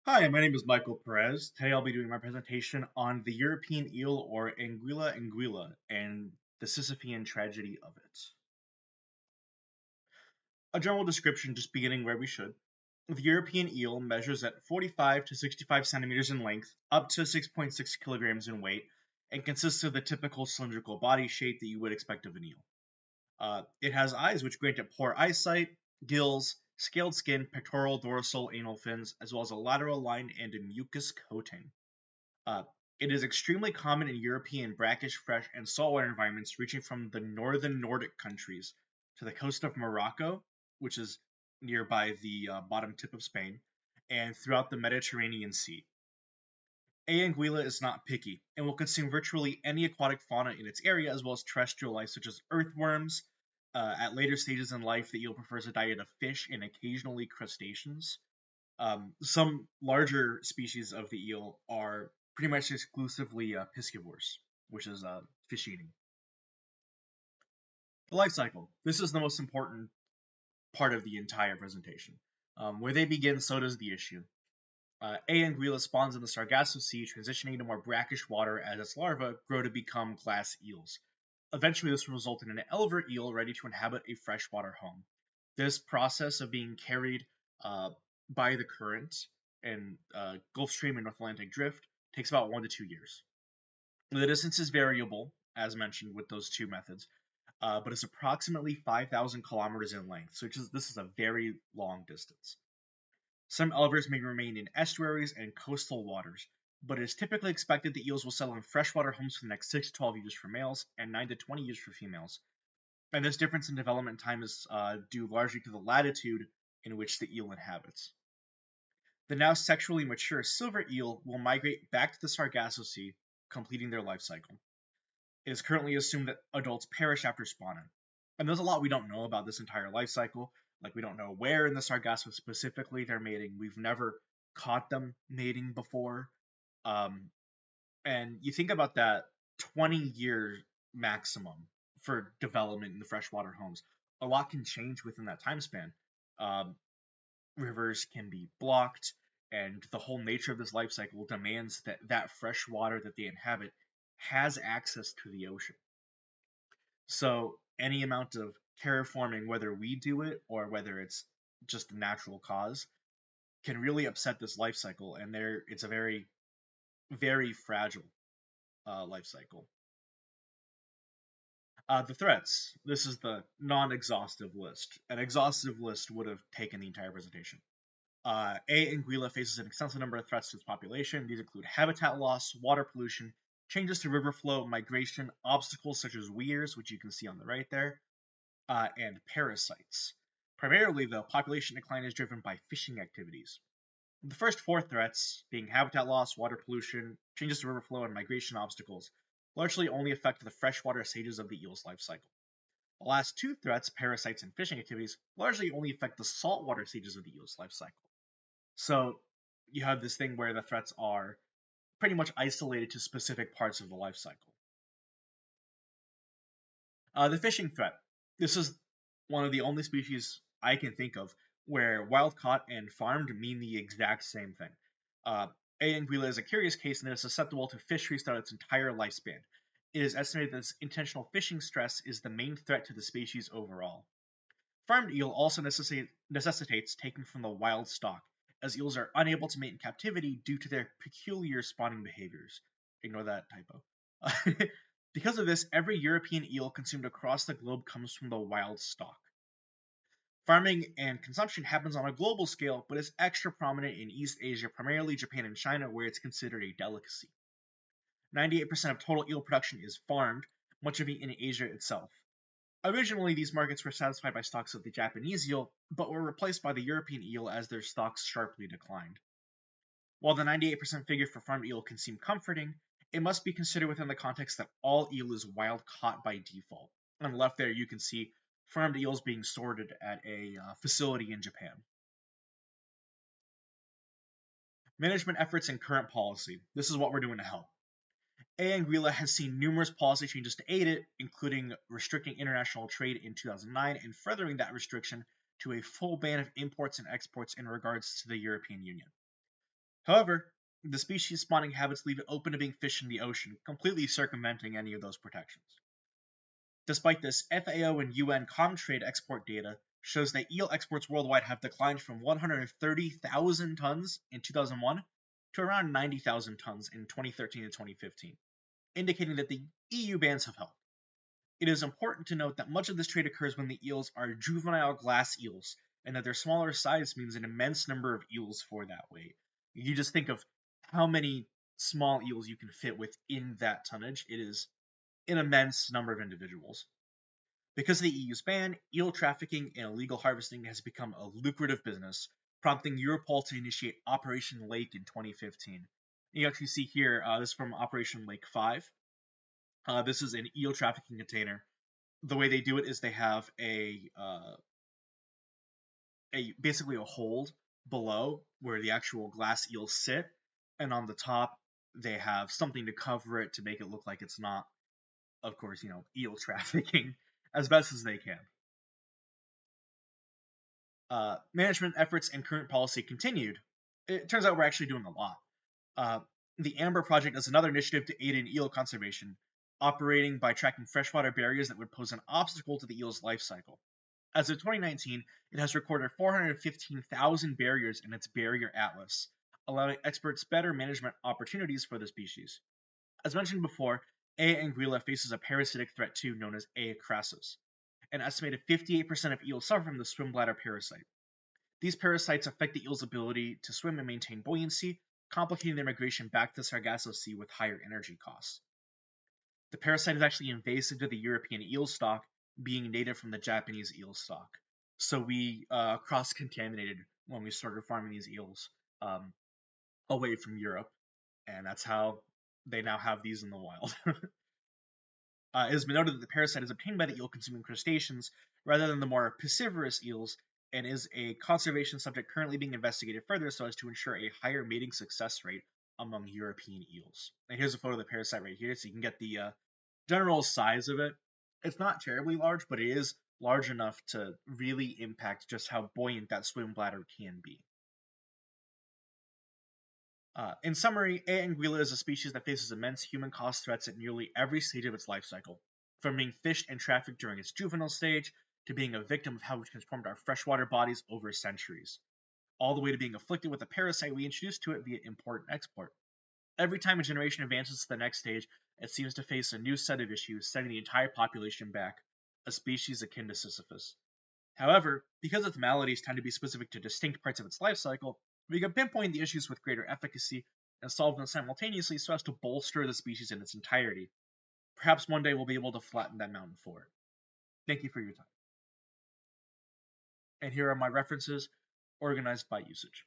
Hi, my name is Michael Perez. Today I'll be doing my presentation on the European eel or anguilla and the Sisyphean tragedy of it. A general description, just beginning where we should. The European eel measures at 45 to 65 centimeters in length, up to 6.6 kilograms in weight, and consists of the typical cylindrical body shape that you would expect of an eel. It has eyes which grant it poor eyesight, gills, scaled skin, pectoral, dorsal, anal fins, as well as a lateral line and a mucus coating. Uh, it is extremely common in European brackish, fresh, and saltwater environments, reaching from the northern Nordic countries to the coast of Morocco, which is nearby the bottom tip of Spain, and throughout the Mediterranean Sea. A. anguilla is not picky and will consume virtually any aquatic fauna in its area, as well as terrestrial life such as earthworms. At later stages in life, the eel prefers a diet of fish and occasionally crustaceans. Some larger species of the eel are pretty much exclusively piscivores, which is fish eating. The life cycle. This is the most important part of the entire presentation. Where they begin, so does the issue. A. anguilla spawns in the Sargasso Sea, transitioning to more brackish water as its larvae grow to become glass eels. Eventually, this will result in an elver eel ready to inhabit a freshwater home. This process of being carried uh, by the current in Gulf Stream and North Atlantic Drift takes about 1 to 2 years. The distance is variable, as mentioned with those two methods, but it's approximately 5,000 kilometers in length, so this is a very long distance. Some elvers may remain in estuaries and coastal waters, but it is typically expected that eels will settle in freshwater homes for the next 6 to 12 years for males and 9 to 20 years for females. And this difference in development time is due largely to the latitude in which the eel inhabits. The now sexually mature silver eel will migrate back to the Sargasso Sea, completing their life cycle. It is currently assumed that adults perish after spawning. And there's a lot we don't know about this entire life cycle. Like, we don't know where in the Sargasso specifically they're mating. We've never caught them mating before. Um, and you think about that 20-year maximum for development in the freshwater homes. A lot can change within that time span. Um, Rivers can be blocked, and the whole nature of this life cycle demands that that fresh water that they inhabit has access to the ocean. So any amount of terraforming, whether we do it or whether it's just a natural cause, can really upset this life cycle, and it's a very, very fragile life cycle. The threats. This is the non-exhaustive list. An exhaustive list would have taken the entire presentation. A. anguilla faces an extensive number of threats to its population. These include habitat loss, water pollution, changes to river flow, migration, obstacles such as weirs, which you can see on the right there, and parasites. Primarily, the population decline is driven by fishing activities. The first four threats, being habitat loss, water pollution, changes to river flow, and migration obstacles, largely only affect the freshwater stages of the eel's life cycle. The last two threats, parasites and fishing activities, largely only affect the saltwater stages of the eel's life cycle. So you have this thing where the threats are pretty much isolated to specific parts of the life cycle. The fishing threat. This is one of the only species I can think of where wild caught and farmed mean the exact same thing. Uh, A. anguilla is a curious case and it is susceptible to fisheries throughout its entire lifespan. It is estimated that this intentional fishing stress is the main threat to the species overall. Farmed eel also necessitates taking from the wild stock, as eels are unable to mate in captivity due to their peculiar spawning behaviors. Ignore that typo. Because of this, every European eel consumed across the globe comes from the wild stock. Farming and consumption happens on a global scale, but is extra prominent in East Asia, primarily Japan and China, where it's considered a delicacy. 98% of total eel production is farmed, much of it in Asia itself. Originally, these markets were satisfied by stocks of the Japanese eel, but were replaced by the European eel as their stocks sharply declined. While the 98% figure for farmed eel can seem comforting, it must be considered within the context that all eel is wild caught by default. On the left there, you can see farmed eels being sorted at a facility in Japan. Management efforts and current policy. This is what we're doing to help. A. anguilla has seen numerous policy changes to aid it, including restricting international trade in 2009 and furthering that restriction to a full ban of imports and exports in regards to the European Union. However, the species spawning habits leave it open to being fished in the ocean, completely circumventing any of those protections. Despite this, FAO and UN Comtrade export data shows that eel exports worldwide have declined from 130,000 tons in 2001 to around 90,000 tons in 2013 and 2015, indicating that the EU bans have helped. It is important to note that much of this trade occurs when the eels are juvenile glass eels, and that their smaller size means an immense number of eels for that weight. You just think of how many small eels you can fit within that tonnage. It is an immense number of individuals. Because of the EU's ban, eel trafficking and illegal harvesting has become a lucrative business, prompting Europol to initiate Operation Lake in 2015. You actually see here, this is from Operation Lake 5. This is an eel trafficking container. The way they do it is they have basically a hold below where the actual glass eels sit, and on the top they have something to cover it to make it look like it's not, of course, eel trafficking as best as they can. Management efforts and current policy continued. It turns out we're actually doing a lot. The Amber Project is another initiative to aid in eel conservation, operating by tracking freshwater barriers that would pose an obstacle to the eel's life cycle. As of 2019, it has recorded 415,000 barriers in its barrier atlas, allowing experts better management opportunities for the species. As mentioned before, A. anguilla faces a parasitic threat too known as A. crassus. An estimated 58% of eels suffer from the swim bladder parasite. These parasites affect the eel's ability to swim and maintain buoyancy, complicating their migration back to the Sargasso Sea with higher energy costs. The parasite is actually invasive to the European eel stock, being native from the Japanese eel stock. So we cross-contaminated when we started farming these eels away from Europe, and that's how they now have these in the wild. It has been noted that the parasite is obtained by the eel-consuming crustaceans rather than the more piscivorous eels, and is a conservation subject currently being investigated further so as to ensure a higher mating success rate among European eels. And here's a photo of the parasite right here, so you can get the general size of it. It's not terribly large, but it is large enough to really impact just how buoyant that swim bladder can be. In summary, A. anguilla is a species that faces immense human cost threats at nearly every stage of its life cycle, from being fished and trafficked during its juvenile stage, to being a victim of how we've transformed our freshwater bodies over centuries, all the way to being afflicted with a parasite we introduced to it via import and export. Every time a generation advances to the next stage, it seems to face a new set of issues, setting the entire population back, a species akin to Sisyphus. However, because its maladies tend to be specific to distinct parts of its life cycle, we can pinpoint the issues with greater efficacy and solve them simultaneously so as to bolster the species in its entirety. Perhaps one day we'll be able to flatten that mountain for it. Thank you for your time. And here are my references, organized by usage.